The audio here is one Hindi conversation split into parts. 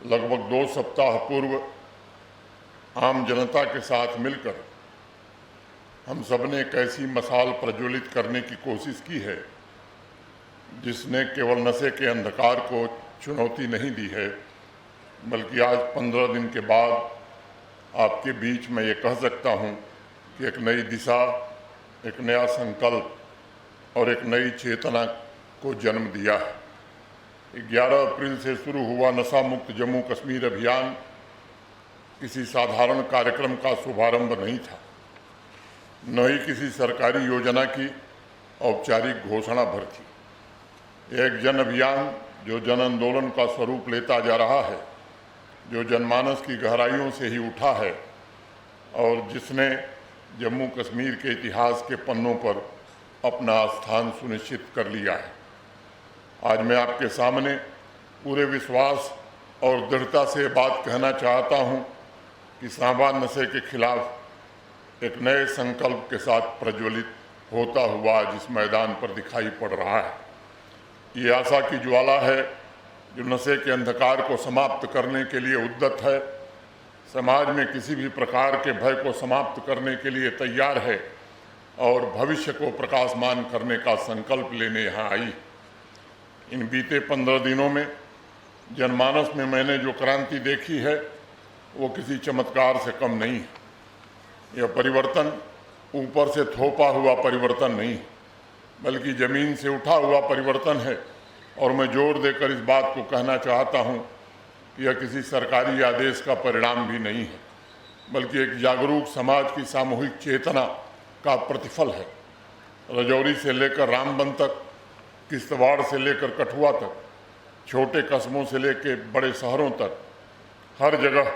लगभग 2 सप्ताह पूर्व आम जनता के साथ मिलकर हम सब ने एक ऐसी मशाल प्रज्वलित करने की कोशिश की है जिसने केवल नशे के अंधकार को चुनौती नहीं दी है, बल्कि आज 15 दिन के बाद आपके बीच में ये कह सकता हूँ कि एक नई दिशा, एक नया संकल्प और एक नई चेतना को जन्म दिया है। 11 अप्रैल से शुरू हुआ नशा मुक्त जम्मू कश्मीर अभियान किसी साधारण कार्यक्रम का शुभारंभ नहीं था, न ही किसी सरकारी योजना की औपचारिक घोषणा भर थी। एक जन अभियान जो जन आंदोलन का स्वरूप लेता जा रहा है, जो जनमानस की गहराइयों से ही उठा है और जिसने जम्मू कश्मीर के इतिहास के पन्नों पर अपना स्थान सुनिश्चित कर लिया है। आज मैं आपके सामने पूरे विश्वास और दृढ़ता से बात कहना चाहता हूँ कि सांबा नशे के खिलाफ एक नए संकल्प के साथ प्रज्वलित होता हुआ आज इस मैदान पर दिखाई पड़ रहा है। ये आशा की ज्वाला है जो नशे के अंधकार को समाप्त करने के लिए उद्यत है, समाज में किसी भी प्रकार के भय को समाप्त करने के लिए तैयार है और भविष्य को प्रकाशमान करने का संकल्प लेने यहाँ आई। इन बीते 15 दिनों में जनमानस में मैंने जो क्रांति देखी है वो किसी चमत्कार से कम नहीं है। यह परिवर्तन ऊपर से थोपा हुआ परिवर्तन नहीं, बल्कि ज़मीन से उठा हुआ परिवर्तन है। और मैं जोर देकर इस बात को कहना चाहता हूँ कि यह किसी सरकारी आदेश का परिणाम भी नहीं है, बल्कि एक जागरूक समाज की सामूहिक चेतना का प्रतिफल है। रजौरी से लेकर रामबन तक, किश्तवाड़ से लेकर कठुआ तक, छोटे कस्बों से लेकर बड़े शहरों तक, हर जगह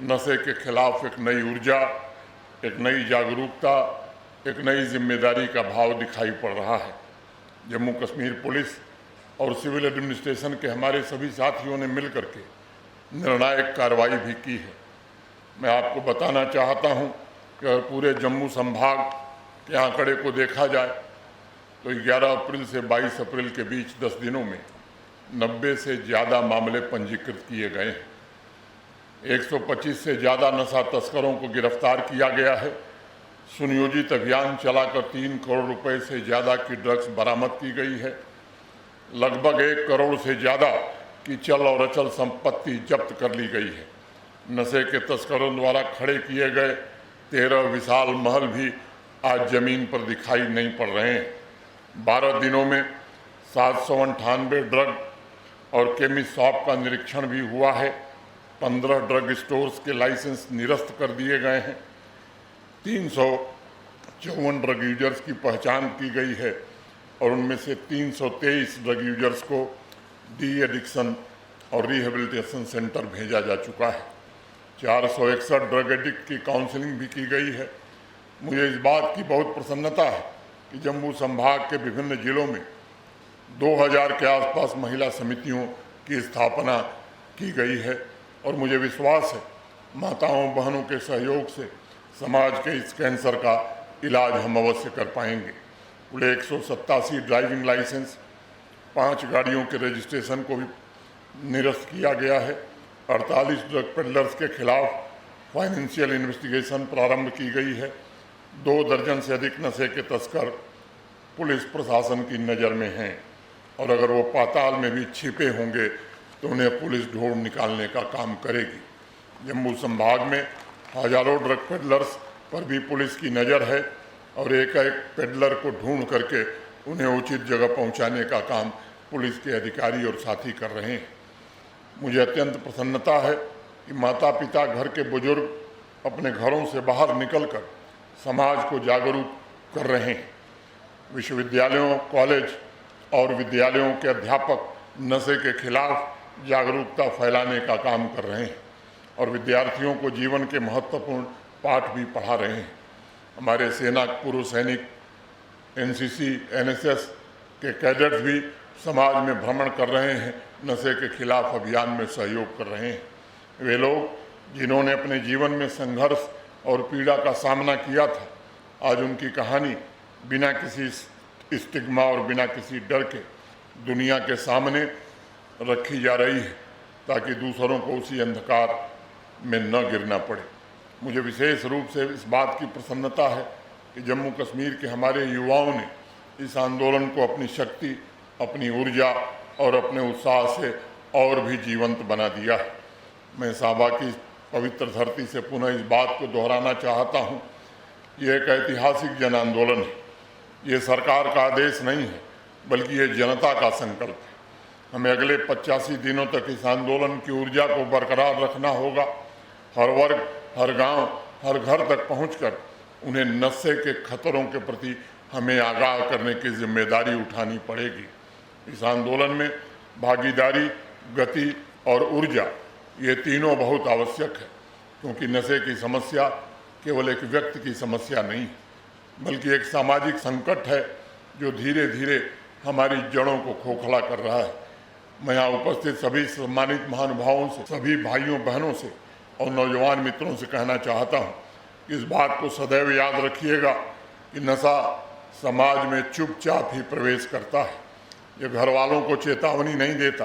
नशे के खिलाफ एक नई ऊर्जा, एक नई जागरूकता, एक नई जिम्मेदारी का भाव दिखाई पड़ रहा है। जम्मू कश्मीर पुलिस और सिविल एडमिनिस्ट्रेशन के हमारे सभी साथियों ने मिलकर के निर्णायक कार्रवाई भी की है। मैं आपको बताना चाहता हूं कि अगर पूरे जम्मू संभाग के आंकड़े को देखा जाए तो 11 अप्रैल से 22 अप्रैल के बीच 10 दिनों में 90 से ज़्यादा मामले पंजीकृत किए गए हैं। 125 से ज़्यादा नशा तस्करों को गिरफ्तार किया गया है। सुनियोजित अभियान चलाकर 3 करोड़ रुपए से ज़्यादा की ड्रग्स बरामद की गई है। लगभग 1 करोड़ से ज़्यादा की चल और अचल संपत्ति जब्त कर ली गई है। नशे के तस्करों द्वारा खड़े किए गए 13 विशाल महल भी आज ज़मीन पर दिखाई नहीं पड़ रहे हैं। 12 दिनों में 798 ड्रग और केमिस्ट शॉप का निरीक्षण भी हुआ है। 15 ड्रग स्टोर्स के लाइसेंस निरस्त कर दिए गए हैं। 354 ड्रग यूजर्स की पहचान की गई है और उनमें से 323 ड्रग यूजर्स को डी एडिक्शन और रिहेबिलिटेशन सेंटर भेजा जा चुका है। 461 ड्रग एडिक्ट की काउंसलिंग भी की गई है। मुझे इस बात की बहुत प्रसन्नता है कि जम्मू संभाग के विभिन्न जिलों में 2000 के आसपास महिला समितियों की स्थापना की गई है और मुझे विश्वास है माताओं बहनों के सहयोग से समाज के इस कैंसर का इलाज हम अवश्य कर पाएंगे। पूरे 187 ड्राइविंग लाइसेंस, 5 गाड़ियों के रजिस्ट्रेशन को भी निरस्त किया गया है। 48 ड्रग पेडलर्स के खिलाफ फाइनेंशियल इन्वेस्टिगेशन प्रारंभ की गई है। 2 दर्जन से अधिक नशे के तस्कर पुलिस प्रशासन की नज़र में हैं और अगर वो पाताल में भी छिपे होंगे तो उन्हें पुलिस ढूंढ निकालने का काम करेगी। जम्मू संभाग में हजारों ड्रग पेडलर्स पर भी पुलिस की नज़र है और एक एक पेडलर को ढूंढ करके उन्हें उचित जगह पहुंचाने का काम पुलिस के अधिकारी और साथी कर रहे हैं। मुझे अत्यंत प्रसन्नता है कि माता पिता, घर के बुजुर्ग अपने घरों से बाहर निकलकर समाज को जागरूक कर रहे हैं। विश्वविद्यालयों, कॉलेज और विद्यालयों के अध्यापक नशे के खिलाफ जागरूकता फैलाने का काम कर रहे हैं और विद्यार्थियों को जीवन के महत्वपूर्ण पाठ भी पढ़ा रहे हैं। हमारे सेना पूर्व सैनिक, एनसीसी, एनएसएस के कैडेट्स भी समाज में भ्रमण कर रहे हैं, नशे के खिलाफ अभियान में सहयोग कर रहे हैं। वे लोग जिन्होंने अपने जीवन में संघर्ष और पीड़ा का सामना किया था, आज उनकी कहानी बिना किसी स्टिग्मा और बिना किसी डर के दुनिया के सामने रखी जा रही है ताकि दूसरों को उसी अंधकार में न गिरना पड़े। मुझे विशेष रूप से इस बात की प्रसन्नता है कि जम्मू कश्मीर के हमारे युवाओं ने इस आंदोलन को अपनी शक्ति, अपनी ऊर्जा और अपने उत्साह से और भी जीवंत बना दिया है। मैं साबा की पवित्र धरती से पुनः इस बात को दोहराना चाहता हूँ, ये एक ऐतिहासिक जन आंदोलन है। ये सरकार का आदेश नहीं है, बल्कि ये जनता का संकल्प है। हमें अगले 85 दिनों तक इस आंदोलन की ऊर्जा को बरकरार रखना होगा। हर वर्ग, हर गांव, हर घर तक पहुंचकर उन्हें नशे के खतरों के प्रति हमें आगाह करने की जिम्मेदारी उठानी पड़ेगी। इस आंदोलन में भागीदारी, गति और ऊर्जा, ये तीनों बहुत आवश्यक है, क्योंकि नशे की समस्या केवल एक व्यक्ति की समस्या नहीं, बल्कि एक सामाजिक संकट है जो धीरे धीरे हमारी जड़ों को खोखला कर रहा है। मैं यहाँ उपस्थित सभी सम्मानित महानुभावों से, सभी भाइयों बहनों से और नौजवान मित्रों से कहना चाहता हूँ कि इस बात को सदैव याद रखिएगा कि नशा समाज में चुपचाप ही प्रवेश करता है। ये घर वालों को चेतावनी नहीं देता,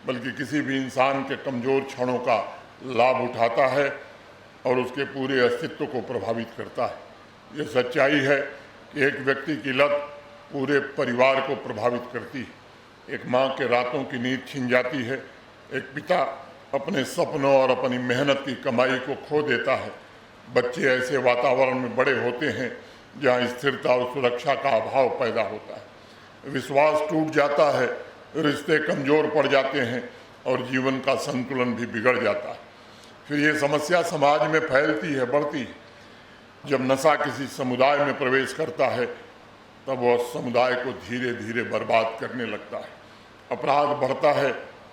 बल्कि किसी भी इंसान के कमज़ोर क्षणों का लाभ उठाता है और उसके पूरे अस्तित्व को प्रभावित करता है। ये सच्चाई है कि एक व्यक्ति की लत पूरे परिवार को प्रभावित करती है। एक माँ के रातों की नींद छिन जाती है, एक पिता अपने सपनों और अपनी मेहनत की कमाई को खो देता है। बच्चे ऐसे वातावरण में बड़े होते हैं जहाँ स्थिरता और सुरक्षा का अभाव पैदा होता है। विश्वास टूट जाता है, रिश्ते कमज़ोर पड़ जाते हैं और जीवन का संतुलन भी बिगड़ जाता है। फिर ये समस्या समाज में फैलती है, बढ़ती है। जब नशा किसी समुदाय में प्रवेश करता है, तब वह समुदाय को धीरे धीरे बर्बाद करने लगता है। अपराध बढ़ता है,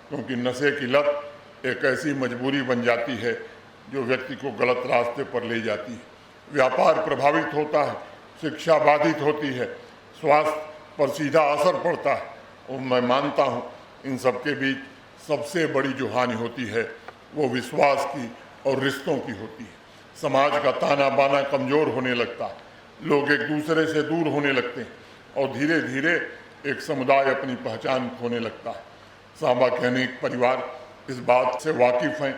क्योंकि नशे की लत एक ऐसी मजबूरी बन जाती है जो व्यक्ति को गलत रास्ते पर ले जाती है। व्यापार प्रभावित होता है, शिक्षा बाधित होती है, स्वास्थ्य पर सीधा असर पड़ता है। और मैं मानता हूँ इन सबके बीच सबसे बड़ी जो हानि होती है वो विश्वास की और रिश्तों की होती है। समाज का ताना बाना कमज़ोर होने लगता है, लोग एक दूसरे से दूर होने लगते हैं और धीरे धीरे एक समुदाय अपनी पहचान खोने लगता है। साबा के अनेक परिवार इस बात से वाकिफ़ हैं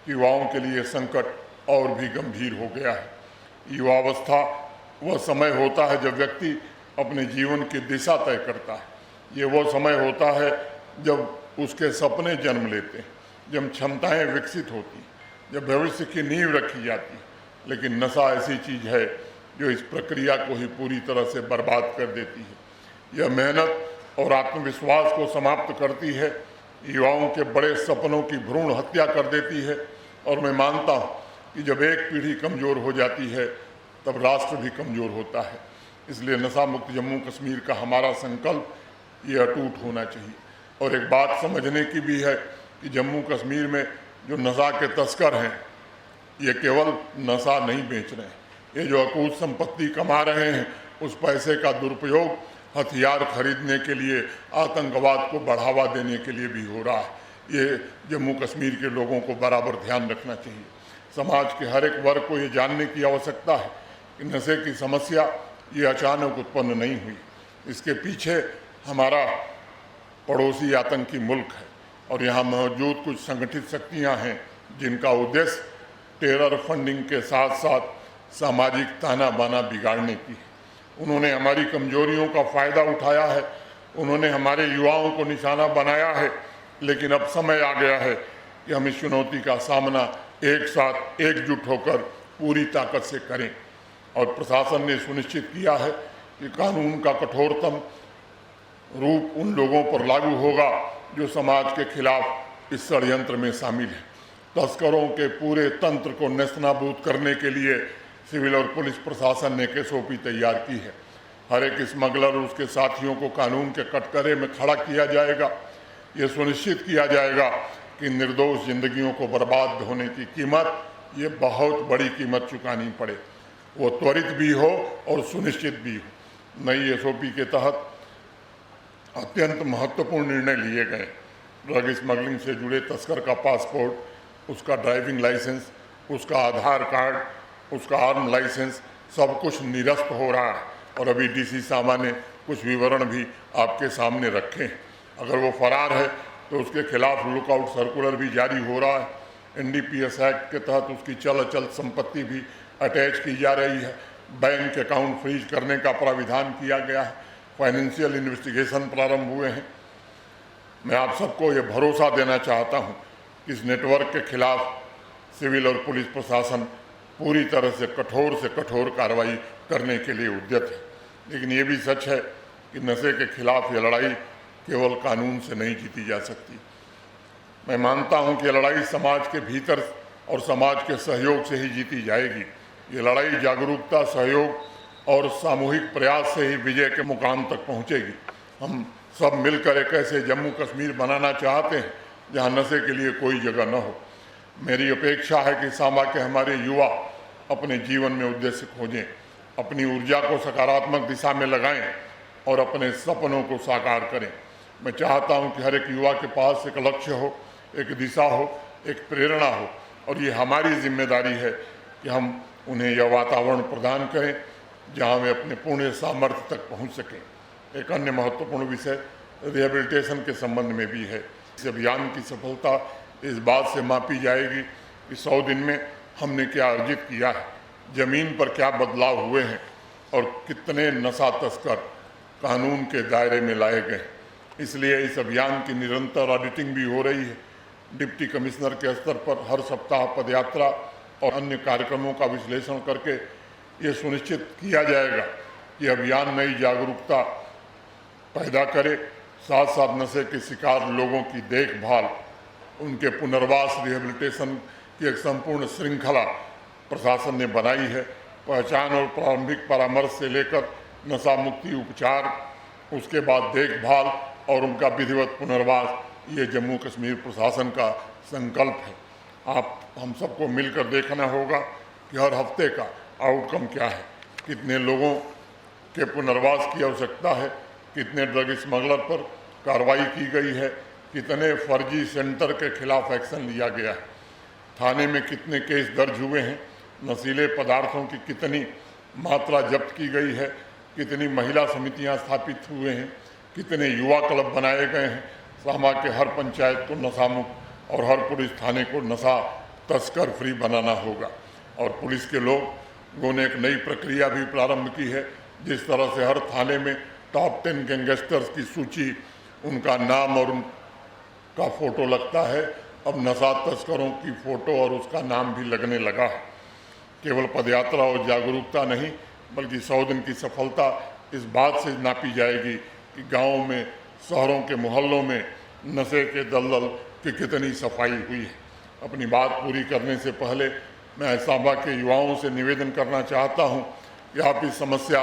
कि युवाओं के लिए संकट और भी गंभीर हो गया है। युवावस्था वह समय होता है जब व्यक्ति अपने जीवन की दिशा तय करता है। ये वो समय होता है जब उसके सपने जन्म लेते हैं, जब क्षमताएं विकसित होती हैं, जब भविष्य की नींव रखी जाती है। लेकिन नशा ऐसी चीज़ है जो इस प्रक्रिया को ही पूरी तरह से बर्बाद कर देती है। यह मेहनत और आत्मविश्वास को समाप्त करती है, युवाओं के बड़े सपनों की भ्रूण हत्या कर देती है। और मैं मानता हूँ कि जब एक पीढ़ी कमज़ोर हो जाती है, तब राष्ट्र भी कमज़ोर होता है। इसलिए नशा मुक्त जम्मू कश्मीर का हमारा संकल्प ये अटूट होना चाहिए। और एक बात समझने की भी है कि जम्मू कश्मीर में जो नशा के तस्कर हैं, ये केवल नशा नहीं बेच रहे हैं, ये जो अकूत संपत्ति कमा रहे हैं, उस पैसे का दुरुपयोग हथियार खरीदने के लिए, आतंकवाद को बढ़ावा देने के लिए भी हो रहा है। ये जम्मू कश्मीर के लोगों को बराबर ध्यान रखना चाहिए। समाज के हर एक वर्ग को ये जानने की आवश्यकता है कि नशे की समस्या ये अचानक उत्पन्न नहीं हुई। इसके पीछे हमारा पड़ोसी आतंकी मुल्क है और यहाँ मौजूद कुछ संगठित शक्तियाँ हैं जिनका उद्देश्य टेरर फंडिंग के साथ साथ सामाजिक ताना बाना बिगाड़ने की है। उन्होंने हमारी कमजोरियों का फ़ायदा उठाया है, उन्होंने हमारे युवाओं को निशाना बनाया है। लेकिन अब समय आ गया है कि हम इस चुनौती का सामना एक साथ एकजुट होकर पूरी ताकत से करें। और प्रशासन ने सुनिश्चित किया है कि कानून का कठोरतम रूप उन लोगों पर लागू होगा जो समाज के खिलाफ इस षड्यंत्र में शामिल हैं। तस्करों के पूरे तंत्र को नेस्तनाबूद करने के लिए सिविल और पुलिस प्रशासन ने एसओपी तैयार की है। हर एक स्मगलर और उसके साथियों को कानून के कटघरे में खड़ा किया जाएगा। ये सुनिश्चित किया जाएगा कि निर्दोष जिंदगियों को बर्बाद होने की कीमत, ये बहुत बड़ी कीमत चुकानी पड़े, वो त्वरित भी हो और सुनिश्चित भी हो। नई एसओपी के तहत अत्यंत महत्वपूर्ण निर्णय लिए गए। ड्रग स्मगलिंग से जुड़े तस्कर का पासपोर्ट, उसका ड्राइविंग लाइसेंस, उसका आधार कार्ड, उसका आर्म लाइसेंस, सब कुछ निरस्त हो रहा है। और अभी डीसी सामा ने कुछ विवरण भी आपके सामने रखे हैं। अगर वो फरार है तो उसके खिलाफ लुकआउट सर्कुलर भी जारी हो रहा है। NDPS एक्ट के तहत उसकी चल अचल संपत्ति भी अटैच की जा रही है। बैंक अकाउंट फ्रीज करने का प्राविधान किया गया है। फाइनेंशियल इन्वेस्टिगेशन प्रारंभ हुए हैं। मैं आप सबको ये भरोसा देना चाहता हूँ कि इस नेटवर्क के खिलाफ सिविल और पुलिस प्रशासन पूरी तरह से कठोर कार्रवाई करने के लिए उद्यत है। लेकिन ये भी सच है कि नशे के खिलाफ ये लड़ाई केवल कानून से नहीं जीती जा सकती। मैं मानता हूं कि लड़ाई समाज के भीतर और समाज के सहयोग से ही जीती जाएगी। ये लड़ाई जागरूकता, सहयोग और सामूहिक प्रयास से ही विजय के मुकाम तक पहुंचेगी। हम सब मिलकर एक ऐसे जम्मू कश्मीर बनाना चाहते हैं जहां नशे के लिए कोई जगह न हो। मेरी अपेक्षा है कि सांबा के हमारे युवा अपने जीवन में उद्देश्य खोजें, अपनी ऊर्जा को सकारात्मक दिशा में लगाएं और अपने सपनों को साकार करें। मैं चाहता हूं कि हर एक युवा के पास एक लक्ष्य हो, एक दिशा हो, एक प्रेरणा हो, और ये हमारी जिम्मेदारी है कि हम उन्हें यह वातावरण प्रदान करें जहां वे अपने पूर्ण सामर्थ्य तक पहुंच सकें। एक अन्य महत्वपूर्ण विषय रिहेबिलिटेशन के संबंध में भी है। इस अभियान की सफलता इस बात से मापी जाएगी कि 100 दिन में हमने क्या अर्जित किया है, जमीन पर क्या बदलाव हुए हैं और कितने नशा तस्कर कानून के दायरे में लाए गए। इसलिए इस अभियान की निरंतर ऑडिटिंग भी हो रही है। डिप्टी कमिश्नर के स्तर पर हर सप्ताह पदयात्रा और अन्य कार्यक्रमों का विश्लेषण करके ये सुनिश्चित किया जाएगा कि अभियान नई जागरूकता पैदा करे, साथ साथ नशे के शिकार लोगों की देखभाल, उनके पुनर्वास, रिहेबिलिटेशन की एक संपूर्ण श्रृंखला प्रशासन ने बनाई है। पहचान और प्रारंभिक परामर्श से लेकर नशा मुक्ति उपचार, उसके बाद देखभाल और उनका विधिवत पुनर्वास, ये जम्मू कश्मीर प्रशासन का संकल्प है। हम सबको मिलकर देखना होगा कि हर हफ्ते का आउटकम क्या है, कितने लोगों के पुनर्वास की आवश्यकता है, कितने ड्रग स्मगलर पर कार्रवाई की गई है, कितने फर्जी सेंटर के खिलाफ एक्शन लिया गया है, थाने में कितने केस दर्ज हुए हैं, नशीले पदार्थों की कितनी मात्रा जब्त की गई है, कितनी महिला समितियां स्थापित हुए हैं, कितने युवा क्लब बनाए गए हैं। सांबा के हर पंचायत को नशा मुक्त और हर पुलिस थाने को नशा तस्कर फ्री बनाना होगा। और पुलिस के लोगों ने एक नई प्रक्रिया भी प्रारंभ की है। जिस तरह से हर थाने में टॉप 10 गैंगस्टर्स की सूची, उनका नाम और उनका फोटो लगता है, अब नशा तस्करों की फोटो और उसका नाम भी लगने लगा है। केवल पदयात्रा और जागरूकता नहीं, बल्कि 100 दिन की सफलता इस बात से नापी जाएगी कि गाँव में, शहरों के मोहल्लों में नशे के दलदल की कितनी सफाई हुई है। अपनी बात पूरी करने से पहले मैं सांबा के युवाओं से निवेदन करना चाहता हूं कि आप इस समस्या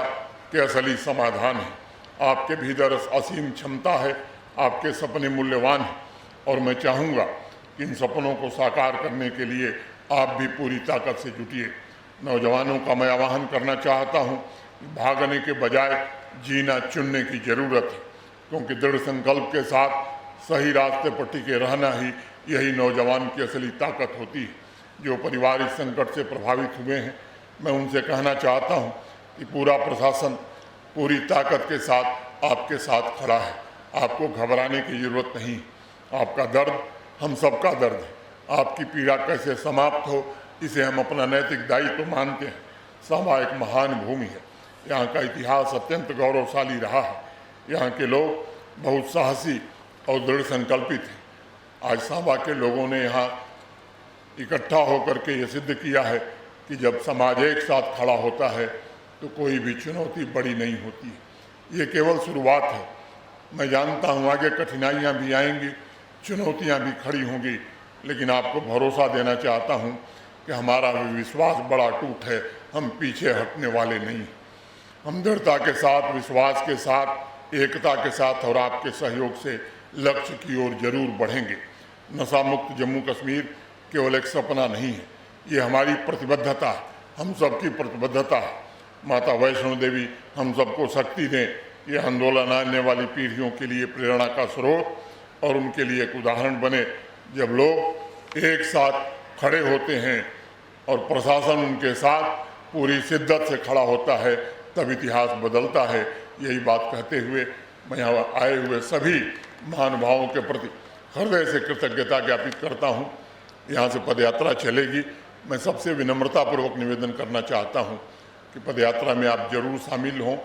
के असली समाधान हैं। आपके भीतर असीम क्षमता है, आपके सपने मूल्यवान हैं और मैं चाहूँगा कि इन सपनों को साकार करने के लिए आप भी पूरी ताकत से जुटिए। नौजवानों का मैं आह्वान करना चाहता हूँ, भागने के बजाय जीना चुनने की ज़रूरत है, क्योंकि दृढ़ संकल्प के साथ सही रास्ते पर टिके रहना ही यही नौजवान की असली ताकत होती है। जो परिवार इस संकट से प्रभावित हुए हैं, मैं उनसे कहना चाहता हूं कि पूरा प्रशासन पूरी ताकत के साथ आपके साथ खड़ा है। आपको घबराने की जरूरत नहीं। आपका दर्द हम सबका दर्द है। आपकी पीड़ा कैसे समाप्त हो, इसे हम अपना नैतिक दायित्व मानते हैं। सांबा एक महान भूमि है। यहाँ का इतिहास अत्यंत गौरवशाली रहा है। यहाँ के लोग बहुत साहसी और दृढ़ संकल्पित हैं। आज सांबा के लोगों ने यहाँ इकट्ठा होकर के ये सिद्ध किया है कि जब समाज एक साथ खड़ा होता है तो कोई भी चुनौती बड़ी नहीं होती है। ये केवल शुरुआत है। मैं जानता हूँ आगे कठिनाइयाँ भी आएंगी, चुनौतियाँ भी खड़ी होंगी, लेकिन आपको भरोसा देना चाहता हूँ कि हमारा भी विश्वास बड़ा अटूट है। हम पीछे हटने वाले नहीं। हम दृढ़ता के साथ, विश्वास के साथ, एकता के साथ और आपके सहयोग से लक्ष्य की ओर जरूर बढ़ेंगे। नशा मुक्त जम्मू कश्मीर केवल एक सपना नहीं है, ये हमारी प्रतिबद्धता है, हम सबकी प्रतिबद्धता है। माता वैष्णो देवी हम सबको शक्ति दें। ये आंदोलन आने वाली पीढ़ियों के लिए प्रेरणा का स्रोत और उनके लिए एक उदाहरण बने। जब लोग एक साथ खड़े होते हैं और प्रशासन उनके साथ पूरी शिद्दत से खड़ा होता है, तब इतिहास बदलता है। यही बात कहते हुए मैं यहाँ आए हुए सभी महानुभावों के प्रति हृदय से कृतज्ञता ज्ञापित करता हूँ। यहाँ से पदयात्रा चलेगी। मैं सबसे विनम्रतापूर्वक निवेदन करना चाहता हूँ कि पदयात्रा में आप जरूर शामिल हों।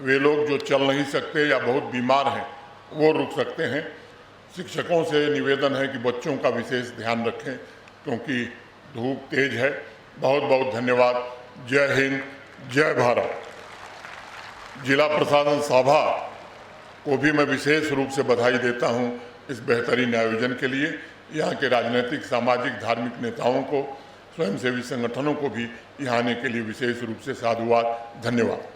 वे लोग जो चल नहीं सकते या बहुत बीमार हैं वो रुक सकते हैं। शिक्षकों से निवेदन है कि बच्चों का विशेष ध्यान रखें क्योंकि धूप तेज है। बहुत बहुत धन्यवाद। जय हिंद, जय भारत। जिला प्रशासन सभा को भी मैं विशेष रूप से बधाई देता हूं इस बेहतरीन आयोजन के लिए। यहाँ के राजनीतिक, सामाजिक, धार्मिक नेताओं को, स्वयंसेवी संगठनों को भी यहाँ आने के लिए विशेष रूप से साधुवाद, धन्यवाद।